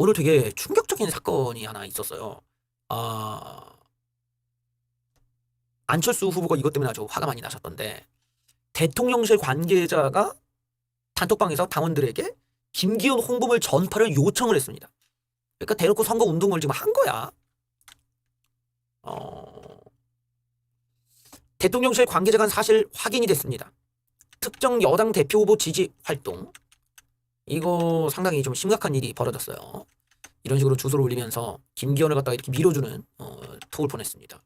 오늘 되게 충격적인 사건이 하나 있었어요. 아, 안철수 후보가 이것 때문에 아주 화가 많이 나셨던데, 대통령실 관계자가 단톡방에서 당원들에게 김기현 홍보물 전파를 요청을 했습니다. 그러니까 대놓고 선거 운동을 지금 한 거야. 대통령실 관계자가 사실 확인이 됐습니다. 특정 여당 대표 후보 지지 활동. 이거 상당히 좀 심각한 일이 벌어졌어요. 이런 식으로 주소를 올리면서 김기현을 갖다가 이렇게 밀어주는 톡을 보냈습니다.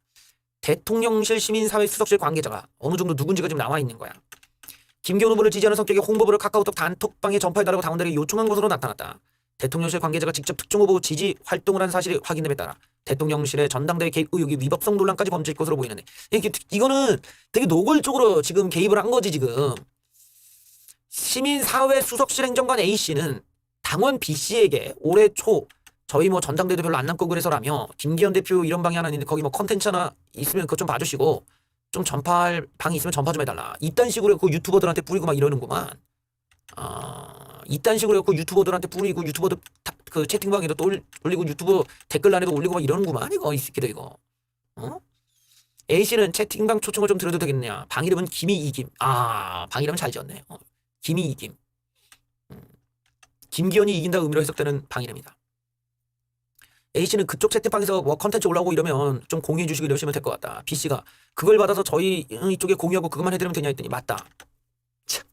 대통령실 시민사회 수석실 관계자가 어느 정도 누군지가 지금 나와 있는 거야. 김기현 후보를 지지하는 성격의 홍보물을 카카오톡 단톡방에 전파해달라고 당원들에게 요청한 것으로 나타났다. 대통령실 관계자가 직접 특정 후보 지지 활동을 한 사실이 확인됨에 따라 대통령실의 전당대회 개입 의혹이 위법성 논란까지 번질 것으로 보이는데, 이거는 되게 노골적으로 지금 개입을 한 거지. 지금 시민사회 수석실 행정관 A씨는 당원 B씨에게 올해 초 저희 뭐 전당대회도 별로 안 남고 그래서라며 김기현 대표 이런 방이 하나 있는데 거기 뭐 컨텐츠 하나 있으면 그것 좀 봐주시고 좀 전파할 방이 있으면 전파 좀 해달라. 이딴 식으로 그 유튜버들한테 뿌리고 막 이러는구만. 이딴 식으로 그 유튜버들한테 뿌리고 유튜버들 그 채팅방에도 또 올리고 유튜브 댓글란에도 올리고 막 이러는구만. 이거 이 새끼들 이거. A씨는 채팅방 초청을 좀 드려도 되겠냐. 방 이름은 김이이김. 방 이름 잘 지었네. 김이이김. 김기현이 이긴다 의미로 해석되는 방 이름이다. A씨는 그쪽 채팅방에서 뭐 컨텐츠 올라오고 이러면 좀 공유해 주시고 이러시면 될 것 같다. B씨가 그걸 받아서 저희 이쪽에 공유하고 그것만 해드리면 되냐 했더니 맞다. 참,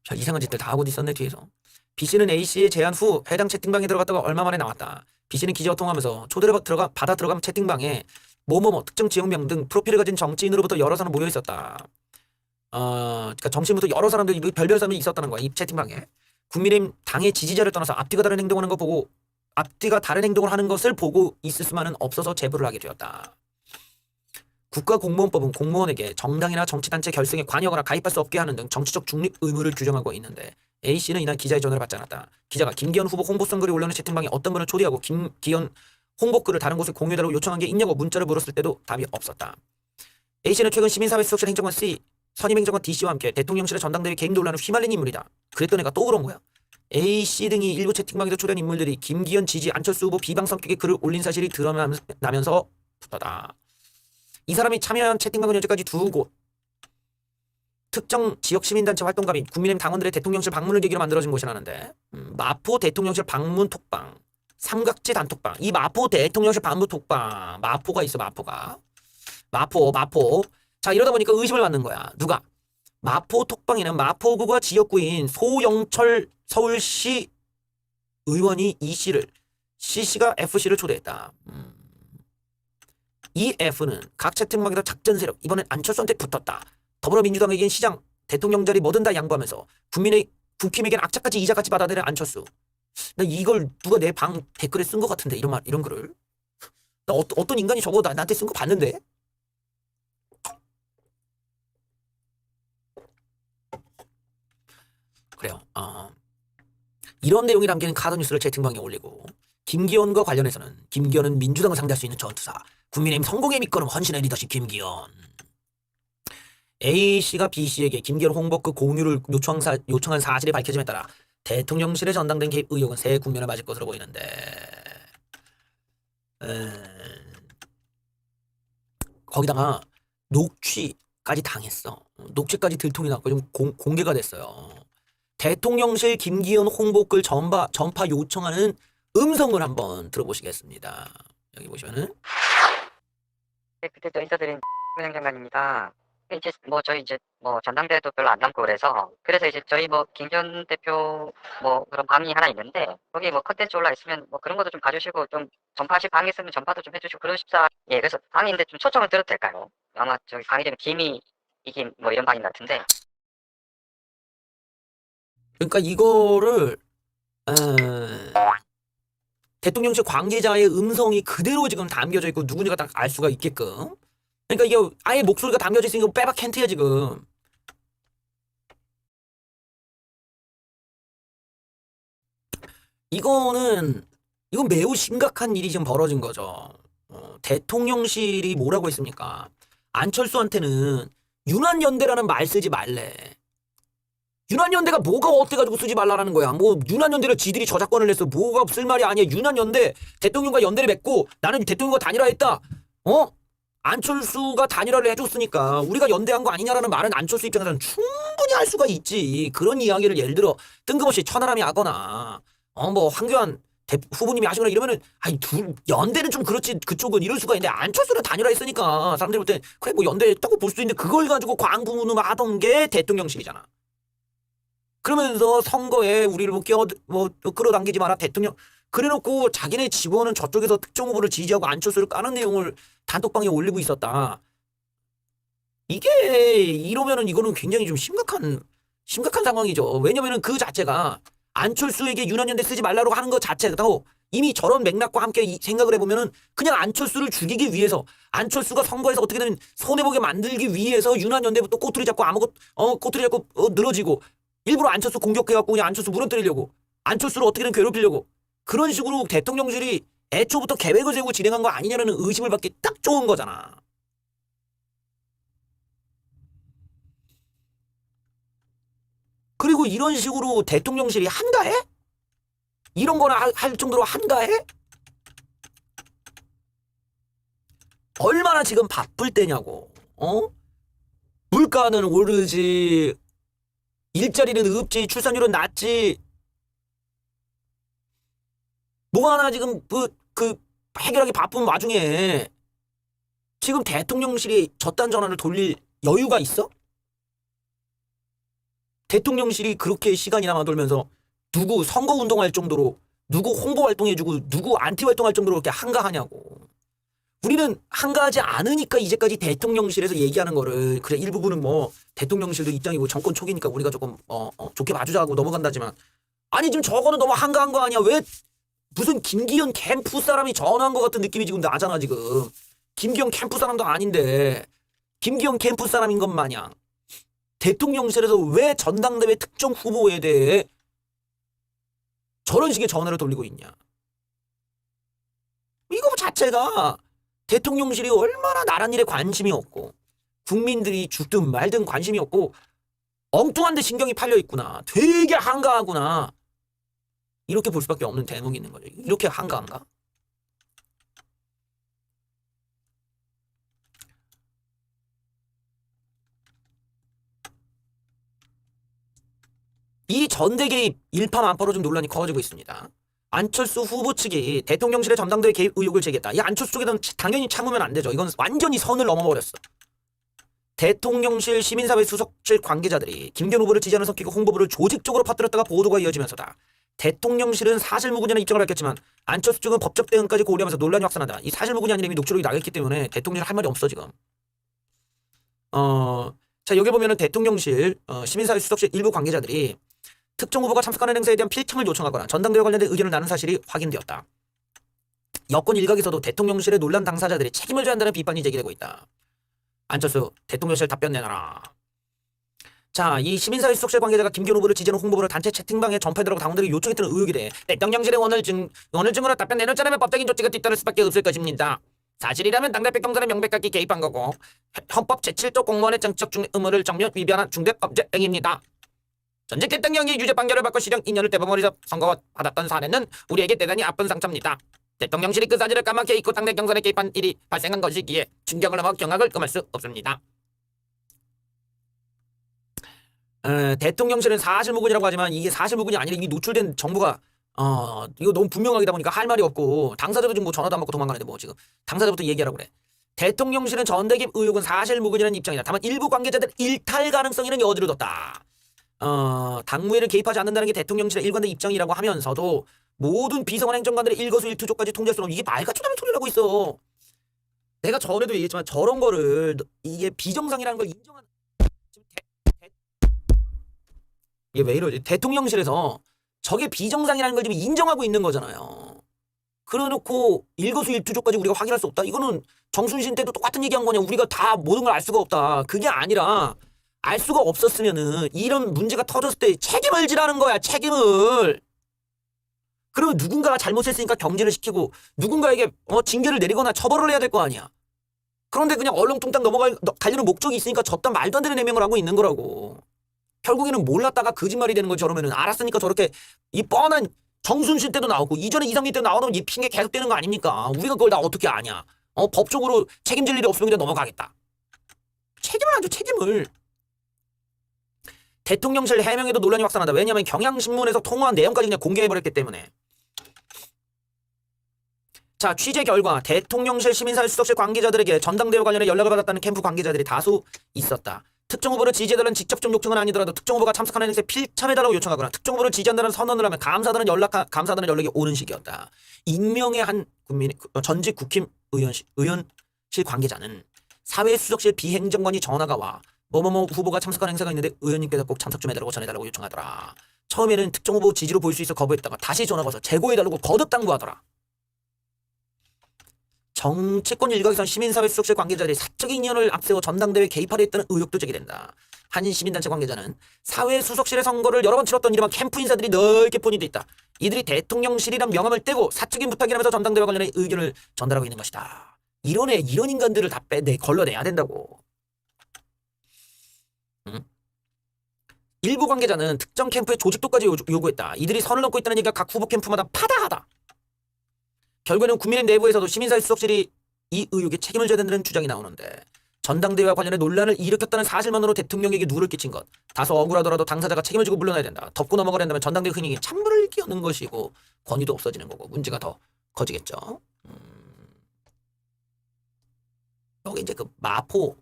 별 이상한 짓들 다 하고 있었네 뒤에서. B씨는 A씨의 제안 후 해당 채팅방에 들어갔다가 얼마 만에 나왔다. B씨는 기자와 통화하면서 초대를 받아 들어간 채팅방에 뭐뭐뭐 특정 지역명 등 프로필을 가진 정치인으로부터 여러 사람 모여 있었다. 그러니까 정치인부터 여러 사람들이 별별 사람이 있었다는 거야. 이 채팅방에. 국민의힘 당의 지지자를 떠나서 앞뒤가 다른 행동을 하는 것을 보고 있을 수만은 없어서 제보를 하게 되었다. 국가공무원법은 공무원에게 정당이나 정치단체 결성에 관여하거나 가입할 수 없게 하는 등 정치적 중립 의무를 규정하고 있는데, A씨는 이날 기자의 전화를 받지 않았다. 기자가 김기현 후보 홍보성 글이 올라오는 채팅방에 어떤 분을 초대하고 김기현 홍보글을 다른 곳에 공유해달라고 요청한 게 있냐고 문자를 물었을 때도 답이 없었다. A씨는 최근 시민사회 수석실 행정관 C, 선임행정관 D씨와 함께 대통령실의 전당대회 개입 논란을 휘말린 인물이다. 그랬던 애가 또 그런 거야. A씨 등이 일부 채팅방에서 초대한 인물들이 김기현 지지 안철수 후보 비방 성격의 글을 올린 사실이 드러나면서부터다. 이 사람이 참여한 채팅방은 현재까지 2곳. 특정 지역 시민단체 활동가 및 국민의힘 당원들의 대통령실 방문을 계기로 만들어진 곳이라는데, 마포 대통령실 방문 톡방, 삼각지 단톡방. 이 마포 대통령실 방문 톡방, 마포가 있어. 마포. 자, 이러다 보니까 의심을 받는 거야. 누가? 마포 톡방에는 마포구가 지역구인 소영철 서울시 의원이 E씨를, C씨가 F씨를 초대했다. 이 F는 각 채팅방에서 작전 세력, 이번엔 안철수한테 붙었다. 더불어민주당에겐 시장, 대통령 자리 뭐든 다 양보하면서 국힘에겐 악착같이 이자같이 받아들이는 안철수. 나 이걸 누가 내 방 댓글에 쓴 것 같은데, 이런 글을. 나 어떤 인간이 저거 나한테 쓴 거 봤는데? 그래요. 이런 내용이 담긴 카드뉴스를 채팅방에 올리고, 김기현과 관련해서는 김기현은 민주당을 상대할 수 있는 전투사, 국민의힘 성공의 밑거름 헌신의 리더십 김기현. A씨가 B씨에게 김기현 홍보글 공유를 요청한 사실이 밝혀짐에 따라 대통령실의 전당대회 개입 의혹은 새 국면을 맞을 것으로 보이는데, 거기다가 녹취까지 당했어. 녹취까지 들통이 났고 좀 공개가 됐어요. 대통령실 김기현 홍보글 전파 요청하는 음성을 한번 들어보시겠습니다. 여기 보시면은. 네, 그때 인사드린 행정관입니다. 이제 저희 전당대회도 별로 안 남고 그래서 이제 저희 김기현 대표 그런 방이 하나 있는데 거기 컨텐츠 올라 있으면 그런 것도 좀 봐주시고 좀 전파하실 방이 있으면 전파도 좀 해주시고 그런 싶사. 예, 그래서 방인데 좀 초청을 드려도 될까요? 아마 저기 방 이름이 김이 이긴 이런 방인 것 같은데. 그러니까 이거를 대통령실 관계자의 음성이 그대로 지금 담겨져 있고 누군지가 딱 알 수가 있게끔. 그러니까 이게 아예 목소리가 담겨져 있으니까 빼박 캔트야 지금. 이건 매우 심각한 일이 지금 벌어진 거죠. 대통령실이 뭐라고 했습니까? 안철수한테는 윤한연대라는 말 쓰지 말래. 윤한연대가 뭐가 어때가지고 쓰지 말라라는 거야. 뭐 윤한연대를 지들이 저작권을 냈어. 뭐가 쓸 말이 아니야. 윤한연대 대통령과 연대를 맺고 나는 대통령과 단일화했다. 안철수가 단일화를 해줬으니까 우리가 연대한 거 아니냐라는 말은 안철수 입장에서는 충분히 할 수가 있지. 그런 이야기를 예를 들어 뜬금없이 천하람이 하거나 뭐 황교안 후보님이 하시거나 이러면은 아니 연대는 좀 그렇지 그쪽은 이럴 수가 있는데 안철수는 단일화했으니까 사람들이 볼 때 그래 뭐 연대했다고 볼 수도 있는데 그걸 가지고 광분음하던 게 대통령실이잖아. 그러면서 선거에 우리를 뭐 끌어당기지 마라 대통령 그래놓고 자기네 직원은 저쪽에서 특정 후보를 지지하고 안철수를 까는 내용을 단톡방에 올리고 있었다. 이게 이러면은 이거는 굉장히 좀 심각한 상황이죠. 왜냐면은 그 자체가 안철수에게 윤한연대 쓰지 말라고 하는 것 자체도 이미 저런 맥락과 함께 생각을 해보면은 그냥 안철수를 죽이기 위해서 안철수가 선거에서 어떻게든 손해보게 만들기 위해서 윤한연대부터 꼬투리 잡고 꼬투리 잡고 늘어지고 일부러 안철수 공격해갖고 그냥 안철수 무너뜨리려고 안철수를 어떻게든 괴롭히려고 그런 식으로 대통령실이 애초부터 계획을 세우고 진행한 거 아니냐는 의심을 받기 딱 좋은 거잖아. 그리고 이런 식으로 대통령실이 한가해? 이런 거나 할 정도로 한가해? 얼마나 지금 바쁠 때냐고. 물가는 오르지, 일자리는 없지, 출산율은 낮지. 뭐 하나 지금 그 해결하기 바쁜 와중에 지금 대통령실이 저딴 전화를 돌릴 여유가 있어? 대통령실이 그렇게 시간이 남아돌면서 누구 선거운동할 정도로 누구 홍보활동해주고 누구 안티활동할 정도로 그렇게 한가하냐고. 우리는 한가하지 않으니까 이제까지 대통령실에서 얘기하는 거를 그래 일부분은 뭐 대통령실도 입장이고 정권 초기니까 우리가 조금 좋게 봐주자고 넘어간다지만 아니 지금 저거는 너무 한가한 거 아니야. 왜 무슨 김기현 캠프 사람이 전화한 것 같은 느낌이 지금 나잖아 지금. 김기현 캠프 사람도 아닌데 김기현 캠프 사람인 것 마냥 대통령실에서 왜 전당대회 특정 후보에 대해 저런 식의 전화를 돌리고 있냐. 이거 자체가 대통령실이 얼마나 나란 일에 관심이 없고 국민들이 죽든 말든 관심이 없고 엉뚱한 데 신경이 팔려 있구나. 되게 한가하구나. 이렇게 볼 수밖에 없는 대목이 있는 거죠. 이렇게 한가한가? 이 전대 개입 일파만파로 좀 논란이 커지고 있습니다. 안철수 후보 측이 대통령실의 전당대회 개입 의혹을 제기했다. 이 안철수 쪽에는 당연히 참으면 안 되죠. 이건 완전히 선을 넘어버렸어. 대통령실 시민사회 수석실 관계자들이 김기현 후보를 지지하는 성격의 홍보부를 조직적으로 퍼뜨렸다가 보도가 이어지면서다. 대통령실은 사실무근이라는 입장을 밝혔지만 안철수 측은 법적 대응까지 고려하면서 논란이 확산한다. 이 사실무근이 아니라 이미 녹취록이 나갔기 때문에 대통령실 할 말이 없어 지금. 자 여기 보면은 대통령실 시민사회 수석실 일부 관계자들이 특정 후보가 참석하는 행사에 대한 필청을 요청하거나 전당대회 관련된 의견을 나눈 사실이 확인되었다. 여권 일각에서도 대통령실의 논란 당사자들이 책임을 져야 한다는 비판이 제기되고 있다. 안철수 대통령실 답변 내놔라. 자, 이 시민사회 수석실 관계자가 김기현 후보를 지지하는 홍보부를 단체 채팅방에 전파해달라고 당원들에게 요청했다는 의혹에 대해 대통령실에 오늘 증거로 답변 내놓자라면 법적인 조치가 뒤따를 수밖에 없을 것입니다. 사실이라면 당대표 경선에 명백하게 개입한 거고 헌법 제7조 공무원의 정치적 중립 의무를 정면 위반한 중대범죄 행위입니다. 전직 대통령이 유죄 판결을 받고 실형 2년을 대법원에서 선고받았던 사례는 우리에게 대단히 아픈 상처입니다. 대통령실이 그 사실을 까맣게 잊고 당대 경선에 개입한 일이 발생한 것이기에 충격을 넘어 경악을 금할 수 없습니다. 대통령실은 사실무근이라고 하지만 이게 사실무근이 아니라 이게 노출된 정보가 이거 너무 분명하다 보니까 할 말이 없고 당사자도 지금 뭐 전화도 안 받고 도망가는데 뭐 지금 당사자부터 얘기하라고 그래. 대통령실은 전대기입 의혹은 사실무근이라는 입장이다. 다만 일부 관계자들 일탈 가능성에는 여지를 뒀다. 당무회를 개입하지 않는다는 게 대통령실의 일관된 입장이라고 하면서도 모든 비서관 행정관들의 일거수일투족까지 통제할 수 없는 이게 말같지도 않은 소리를 하고 있어. 내가 전에도 얘기했지만 저런 거를 이게 비정상이라는 걸 인정한 이게 왜 이러지? 대통령실에서 저게 비정상이라는 걸 지금 인정하고 있는 거잖아요. 그래놓고 일거수일투족까지 우리가 확인할 수 없다. 이거는 정순신 때도 똑같은 얘기한 거냐. 우리가 다 모든 걸 알 수가 없다. 그게 아니라 알 수가 없었으면은 이런 문제가 터졌을 때 책임을 지라는 거야. 책임을. 그러면 누군가가 잘못했으니까 경질을 시키고 누군가에게 징계를 내리거나 처벌을 해야 될 거 아니야. 그런데 그냥 얼렁뚱땅 가려는 목적이 있으니까 저딴 말도 안 되는 해명을 하고 있는 거라고. 결국에는 몰랐다가 거짓말이 되는 거죠. 그러면은 알았으니까 저렇게 이 뻔한 정순실 때도 나오고 이전에 이상민 때도 나오는 이 핑계 계속 되는 거 아닙니까? 우리가 그걸 다 어떻게 아냐? 법적으로 책임질 일이 없으면 그냥 넘어가겠다. 책임을 안 줘, 책임을. 대통령실 해명에도 논란이 확산한다. 왜냐하면 경향신문에서 통화한 내용까지 그냥 공개해버렸기 때문에. 자, 취재 결과 대통령실 시민사회 수석실 관계자들에게 전당대회 관련해 연락을 받았다는 캠프 관계자들이 다수 있었다. 특정 후보를 지지해달라는 직접적 요청은 아니더라도 특정 후보가 참석하는 행사에 필참해달라고 요청하거나 특정 후보를 지지한다는 선언을 하면 감사하다는 연락이 오는 시기였다. 익명의 한 전직 국힘 의원실 관계자는 사회수석실 비행정관이 전화가 와 뭐뭐뭐 후보가 참석하는 행사가 있는데 의원님께서 꼭 참석 좀 해달라고 전해달라고 요청하더라. 처음에는 특정 후보 지지로 보일 수 있어 거부했다가 다시 전화가 와서 재고해달라고 거듭 당부하더라. 정치권 일각에선 시민사회 수석실 관계자들이 사적인 인연을 앞세워 전당대회에 개입하려 했다는 의혹도 제기된다. 한 시민단체 관계자는 사회 수석실의 선거를 여러 번 치렀던 이른바 캠프 인사들이 넓게 포진돼 있다. 이들이 대통령실이란 명함을 떼고 사적인 부탁이라면서 전당대회 관련해 의견을 전달하고 있는 것이다. 이런 인간들을 다 걸러내야 된다고. 응? 일부 관계자는 특정 캠프의 조직도까지 요구했다. 이들이 선을 넘고 있다는 얘기가 각 후보 캠프마다 파다하다. 결국에는 국민의힘 내부에서도 시민사회 수석실이 이 의혹에 책임을 져야 된다는 주장이 나오는데 전당대회와 관련해 논란을 일으켰다는 사실만으로 대통령에게 누를 끼친 것. 다소 억울하더라도 당사자가 책임을 지고 물러나야 된다. 덮고 넘어가려 한다면 전당대회 흥행에 찬물을 끼얹는 것이고 권위도 없어지는 거고 문제가 더 커지겠죠. 여기 이제 그 마포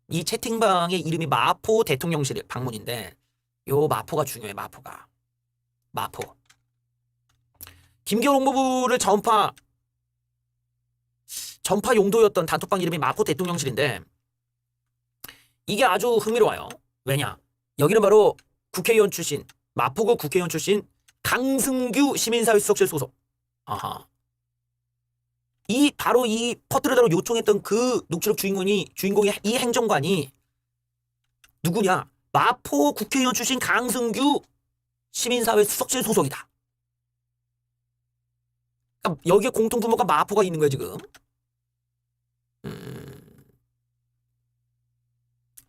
이 채팅방의 이름이 마포 대통령실 방문인데 요 마포가 중요해. 마포. 김기현 홍보부를 전파 용도였던 단톡방 이름이 마포 대통령실인데 이게 아주 흥미로워요. 왜냐? 여기는 바로 국회의원 출신 마포구 국회의원 출신 강승규 시민사회 수석실 소속. 아하. 바로 이 퍼뜨려달라고 요청했던 그 녹취록 주인공이 이 행정관이 누구냐? 마포 국회의원 출신 강승규 시민사회 수석실 소속이다. 그러니까 여기에 공통부모가 마포가 있는 거예요 지금.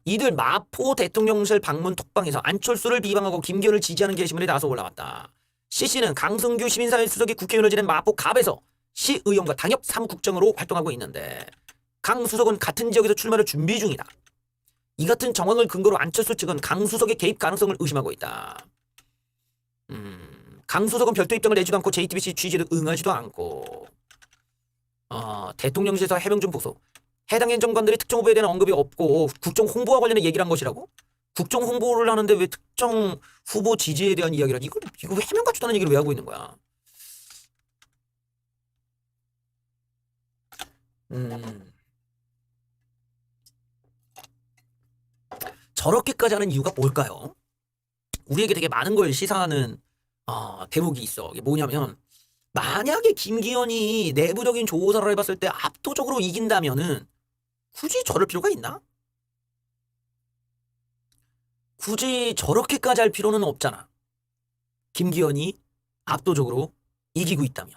이들 마포 대통령실 방문 톡방에서 안철수를 비방하고 김기현을 지지하는 게시물이 다소 올라왔다. CC는 강승규 시민사회 수석이 국회의원을 지낸 마포 갑에서 시의원과 당협 사무국장으로 활동하고 있는데 강 수석은 같은 지역에서 출마를 준비 중이다. 이 같은 정황을 근거로 안철수 측은 강 수석의 개입 가능성을 의심하고 있다. 강 수석은 별도 입장을 내지도 않고 JTBC 취재도 응하지도 않고 대통령실에서 해명 좀 보소. 해당 행정관들이 특정 후보에 대한 언급이 없고 국정 홍보와 관련해 얘기를 한 것이라고? 국정 홍보를 하는데 왜 특정 후보 지지에 대한 이야기를 이거 왜 해명 같지도 않은 얘기를 왜 하고 있는 거야? 저렇게까지 하는 이유가 뭘까요? 우리에게 되게 많은 걸 시사하는 대목이 있어. 이게 뭐냐면 만약에 김기현이 내부적인 조사를 해봤을 때 압도적으로 이긴다면은 굳이 저럴 필요가 있나? 굳이 저렇게까지 할 필요는 없잖아. 김기현이 압도적으로 이기고 있다면.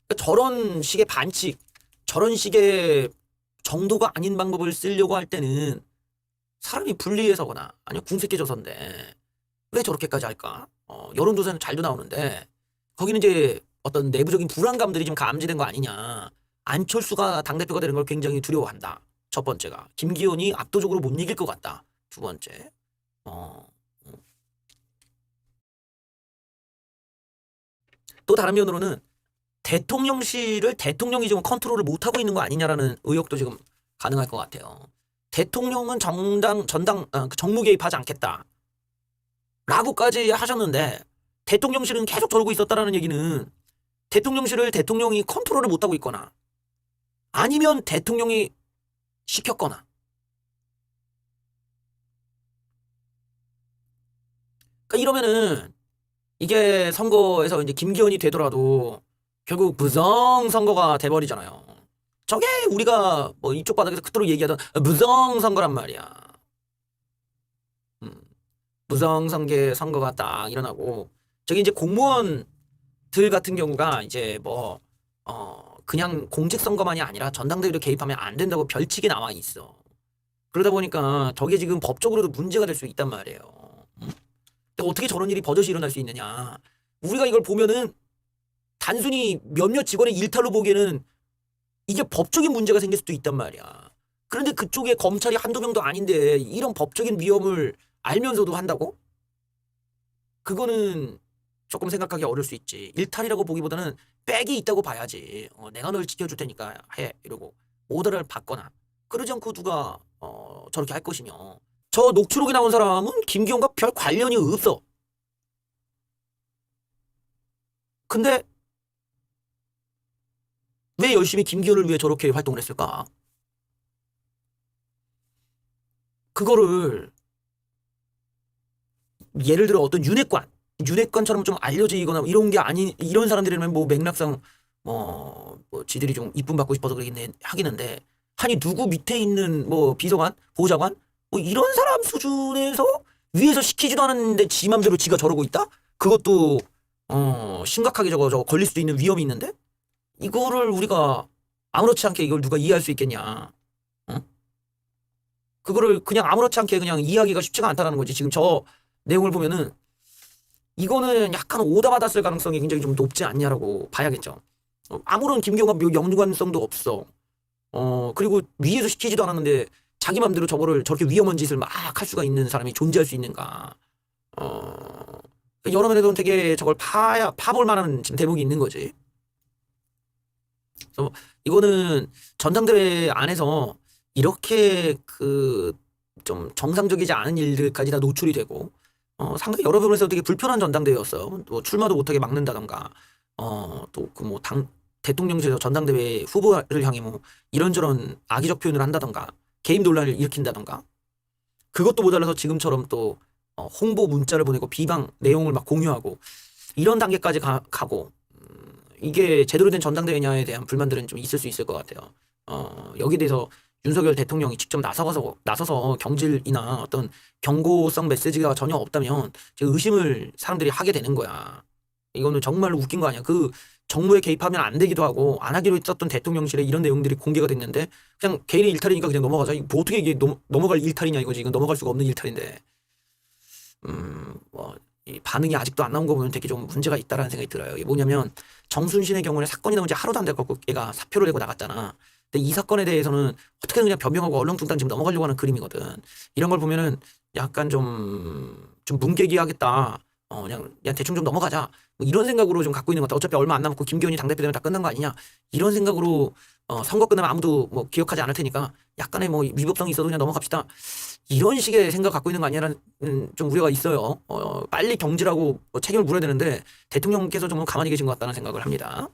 그러니까 저런 식의 반칙, 저런 식의 정도가 아닌 방법을 쓰려고 할 때는 사람이 불리해서거나 아니면 궁색해져서인데 왜 저렇게까지 할까? 여론조사는 잘도 나오는데 거기는 이제 어떤 내부적인 불안감들이 좀 감지된 거 아니냐. 안철수가 당대표가 되는 걸 굉장히 두려워한다. 첫 번째가. 김기현이 압도적으로 못 이길 것 같다. 두 번째. 또 다른 면으로는 대통령실을 대통령이 지금 컨트롤을 못하고 있는 거 아니냐라는 의혹도 지금 가능할 것 같아요. 대통령은 정무 개입하지 않겠다. 라고까지 하셨는데 대통령실은 계속 저러고 있었다라는 얘기는 대통령실을 대통령이 컨트롤을 못하고 있거나 아니면 대통령이 시켰거나 그러니까 이러면은 이게 선거에서 이제 김기현이 되더라도 결국 부정 선거가 돼버리잖아요. 저게 우리가 뭐 이쪽 바닥에서 그토록 얘기하던 부정 선거란 말이야. 부정 선거가 딱 일어나고 저기 이제 공무원들 같은 경우가 이제 뭐 그냥 공직 선거만이 아니라 전당대회로 개입하면 안 된다고 별칙이 나와 있어. 그러다 보니까 저게 지금 법적으로도 문제가 될 수 있단 말이에요. 근데 어떻게 저런 일이 버젓이 일어날 수 있느냐. 우리가 이걸 보면은 단순히 몇몇 직원의 일탈로 보기에는 이게 법적인 문제가 생길 수도 있단 말이야. 그런데 그쪽에 검찰이 한두 명도 아닌데 이런 법적인 위험을 알면서도 한다고? 그거는 조금 생각하기 어려울 수 있지. 일탈이라고 보기보다는 백이 있다고 봐야지. 내가 널 지켜줄 테니까 해 이러고 오더를 받거나 그러지 않고 누가 저렇게 할 것이며. 저 녹취록에 나온 사람은 김기현과 별 관련이 없어. 근데 왜 열심히 김기현을 위해 저렇게 활동을 했을까? 그거를 예를 들어 어떤 윤핵관처럼 좀 알려지거나 이런 게 아닌 이런 사람들이라면 뭐 맥락상 뭐 지들이 좀 이쁨 받고 싶어서 그러겠네 하겠는데 아니 누구 밑에 있는 뭐 비서관, 보좌관 뭐 이런 사람 수준에서 위에서 시키지도 않았는데 지 맘대로 지가 저러고 있다? 그것도 심각하게 저거 걸릴 수도 있는 위험이 있는데 이거를 우리가 아무렇지 않게 이걸 누가 이해할 수 있겠냐? 어? 그거를 그냥 아무렇지 않게 그냥 이해하기가 쉽지가 않다라는 거지. 지금 저 내용을 보면은 이거는 약간 오다받았을 가능성이 굉장히 좀 높지 않냐라고 봐야겠죠. 아무런 김경과 연관성도 없어. 그리고 위에서 시키지도 않았는데 자기 맘대로 저거를 저렇게 위험한 짓을 막 할 수가 있는 사람이 존재할 수 있는가. 여러 면에서는 되게 저걸 파볼 만한 지금 대목이 있는 거지. 그래서 이거는 전당대회 안에서 이렇게 그 좀 정상적이지 않은 일들까지 다 노출이 되고 상당히 여러 부분에서 되게 불편한 전당대회였어요. 뭐 출마도 못하게 막는다던가 또 그 뭐 당 대통령실에서 전당대회 후보를 향해 뭐 이런저런 악의적 표현을 한다던가 개입 논란을 일으킨다던가 그것도 모자라서 지금처럼 또 홍보 문자를 보내고 비방 내용을 막 공유하고 이런 단계까지 가고 이게 제대로 된 전당대회냐에 대한 불만들은 좀 있을 수 있을 것 같아요. 여기에 대해서 윤석열 대통령이 직접 나서서 경질이나 어떤 경고성 메시지가 전혀 없다면 지금 의심을 사람들이 하게 되는 거야. 이거는 정말 웃긴 거 아니야. 그 정부에 개입하면 안 되기도 하고 안 하기로 했었던 대통령실에 이런 내용들이 공개가 됐는데 그냥 개인의 일탈이니까 그냥 넘어가자. 뭐 어떻게 이게 넘어갈 일탈이냐 이거지. 이건 넘어갈 수가 없는 일탈인데. 이 반응이 아직도 안 나온 거 보면 되게 좀 문제가 있다라는 생각이 들어요. 이게 뭐냐면 정순신의 경우는 사건이 나온 지 하루도 안 돼갖고 얘가 사표를 내고 나갔잖아. 근데 이 사건에 대해서는 어떻게든 그냥 변명하고 얼렁뚱땅 지금 넘어가려고 하는 그림이거든. 이런 걸 보면은 약간 좀 문개기하겠다. 그냥 대충 좀 넘어가자. 뭐 이런 생각으로 좀 갖고 있는 것 같아. 어차피 얼마 안 남았고 김기현이 당대표 되면 다 끝난 거 아니냐. 이런 생각으로 선거 끝나면 아무도 뭐 기억하지 않을 테니까 약간의 뭐 위법성이 있어도 그냥 넘어갑시다. 이런 식의 생각 갖고 있는 거 아니냐라는 좀 우려가 있어요. 빨리 경질하고 책임을 물어야 되는데 대통령께서 좀 가만히 계신 것 같다는 생각을 합니다.